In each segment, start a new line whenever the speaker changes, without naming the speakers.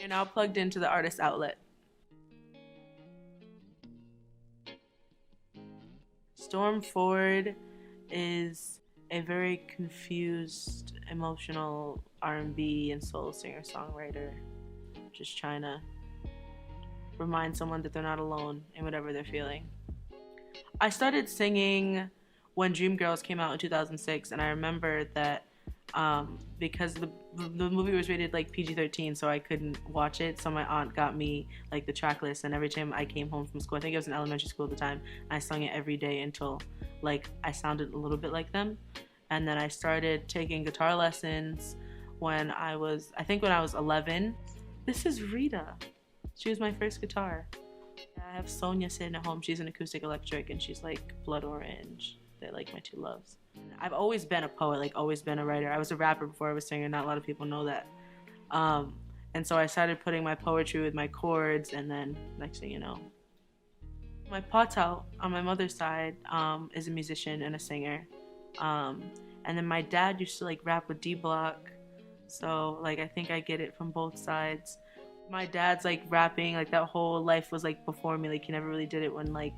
You're now plugged into the artist outlet. Storm Ford is a very confused, emotional R&B and soul singer-songwriter, just trying to remind someone that they're not alone in whatever they're feeling. I started singing when Dreamgirls came out in 2006, and I remember that because the movie was rated like PG-13, so I couldn't watch it. So my aunt got me like the track list, and every time I came home from school, I think I was in elementary school at the time, I sung it every day until like I sounded a little bit like them. And then I started taking guitar lessons when I was 11. This is Rita. She was my first guitar. I have Sonia sitting at home. She's an acoustic electric, and she's like blood orange. They're like my two loves. I've always been a poet, like always been a writer. I was a rapper before I was a singer. Not a lot of people know that. And so I started putting my poetry with my chords, and then next thing you know. My patao on my mother's side is a musician and a singer. And then my dad used to like rap with D-Block. So like I think I get it from both sides. My dad's like rapping, like that whole life was like before me. Like he never really did it when like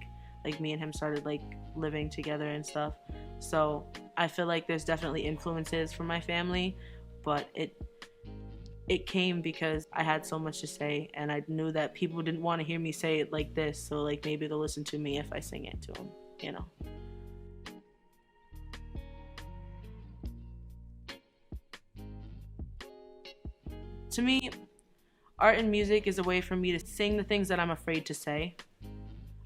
me and him started like living together and stuff. So I feel like there's definitely influences from my family, but it came because I had so much to say, and I knew that people didn't want to hear me say it like this, so like maybe they'll listen to me if I sing it to them, you know. To me, art and music is a way for me to sing the things that I'm afraid to say.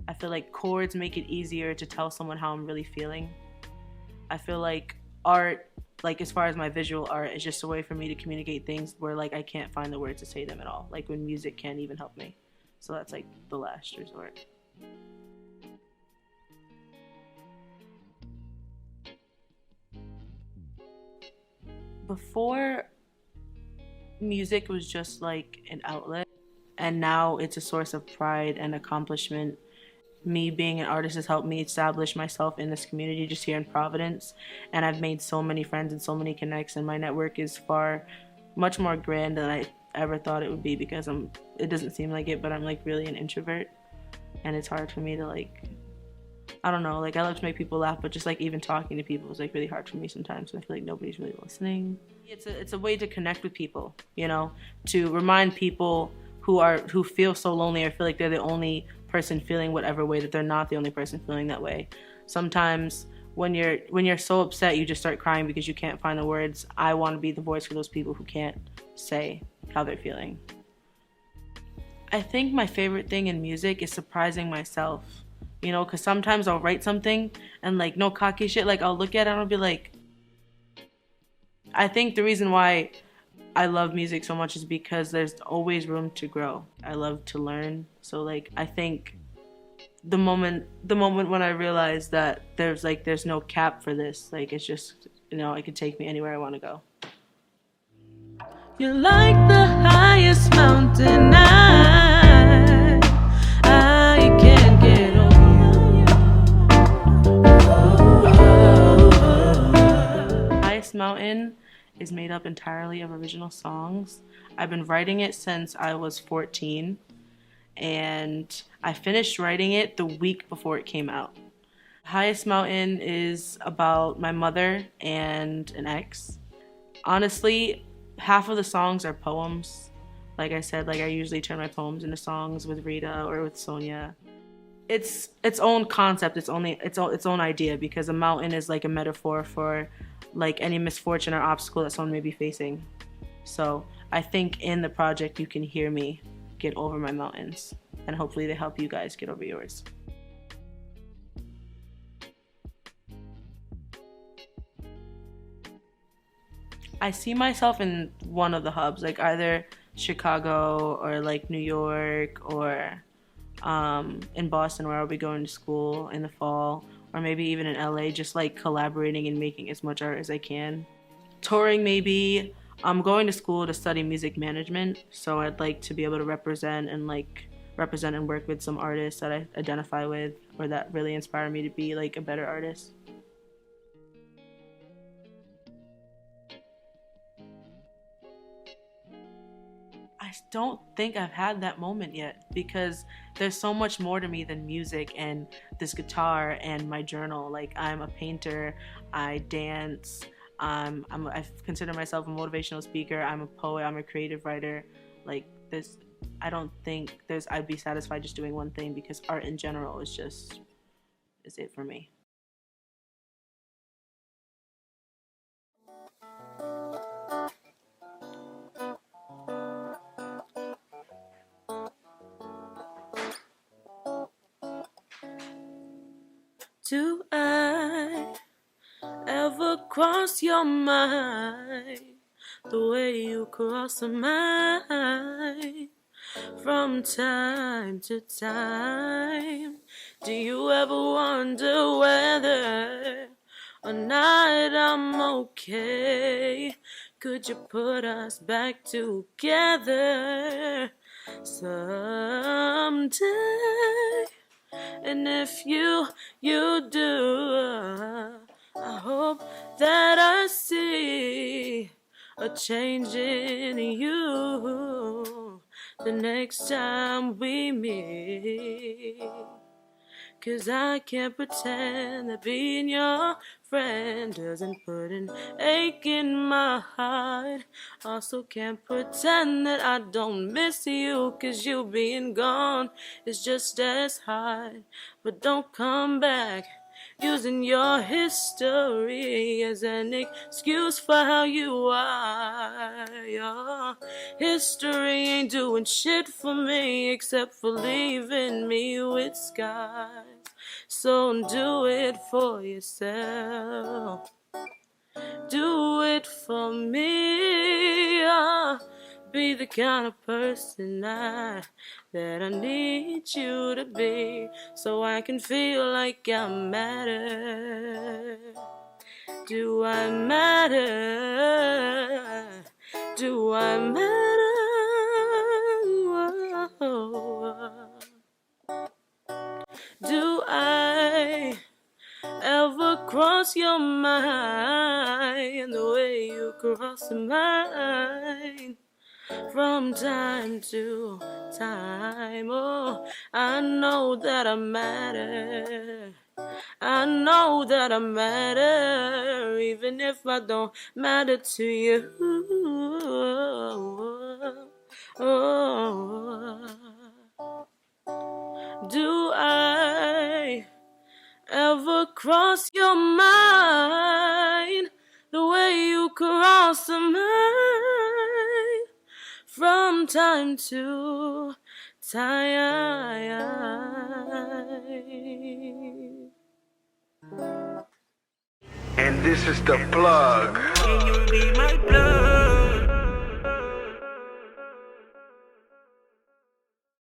I feel like chords make it easier to tell someone how I'm really feeling. I feel like art, like as far as my visual art, is just a way for me to communicate things where like I can't find the words to say them at all. Like when music can't even help me. So that's like the last resort. Before, music was just like an outlet, and now it's a source of pride and accomplishment. Me being an artist has helped me establish myself in this community just here in Providence, and I've made so many friends and so many connects, and my network is much more grand than I ever thought it would be, because it doesn't seem like it, but I'm like really an introvert, and it's hard for me to like, I don't know, like I love to make people laugh, but just like even talking to people is like really hard for me sometimes, and I feel like nobody's really listening. It's a way to connect with people, you know, to remind people who feel so lonely or feel like they're the only person feeling whatever way, that they're not the only person feeling that way. Sometimes when you're so upset, you just start crying because you can't find the words. I want to be the voice for those people who can't say how they're feeling. I think my favorite thing in music is surprising myself, you know, because sometimes I'll write something and like no cocky shit, like I'll look at it and I'll be like, I think the reason why I love music so much is because there's always room to grow. I love to learn. So like I think the moment when I realized that there's no cap for this, like it's just, you know, it could take me anywhere I want to go. You're like the highest mountain, I can't get over. Highest Mountain is made up entirely of original songs. I've been writing it since I was 14, and I finished writing it the week before it came out. Highest Mountain is about my mother and an ex. Honestly, half of the songs are poems. Like I said, like I usually turn my poems into songs with Rita or with Sonia. It's its own concept, its own idea, because a mountain is like a metaphor for like any misfortune or obstacle that someone may be facing. So I think in the project you can hear me get over my mountains, and hopefully they help you guys get over yours. I see myself in one of the hubs, like either Chicago or like New York, or in Boston, where I'll be going to school in the fall, or maybe even in LA, just like collaborating and making as much art as I can. Touring, maybe. I'm going to school to study music management, so I'd like to be able to represent and work with some artists that I identify with, or that really inspire me to be like a better artist. I I don't think I've had that moment yet, because there's so much more to me than music and this guitar and my journal. Like, I'm a painter, I dance, I consider myself a motivational speaker, I'm a poet, I'm a creative writer. Like, this, I don't think I'd be satisfied just doing one thing, because art in general is it for me. Do I ever cross your mind the way you cross mine from time to time? Do you ever wonder whether or not I'm okay? Could you put us back together someday? And if you do, I hope that I see a change in you the next time we meet. 'Cause I can't pretend that being your friend doesn't put an ache in my heart. Also can't pretend that I don't miss you, 'cause you being gone is just as hard. But don't come back using your history as an excuse for how you are. Your history ain't doing shit for me except for leaving me with scars. So do it for yourself. Do it for me. Be the kind of person that I need you to be, so I can feel like I matter. Do I matter? Do I matter? Do I ever cross your mind the way you cross mine from time to time? Oh, I know that I matter. I know that I matter, even if I don't matter to you. Do I ever cross your mind the way you cross mine from time to time?
And this is the plug.
Can you be my plug?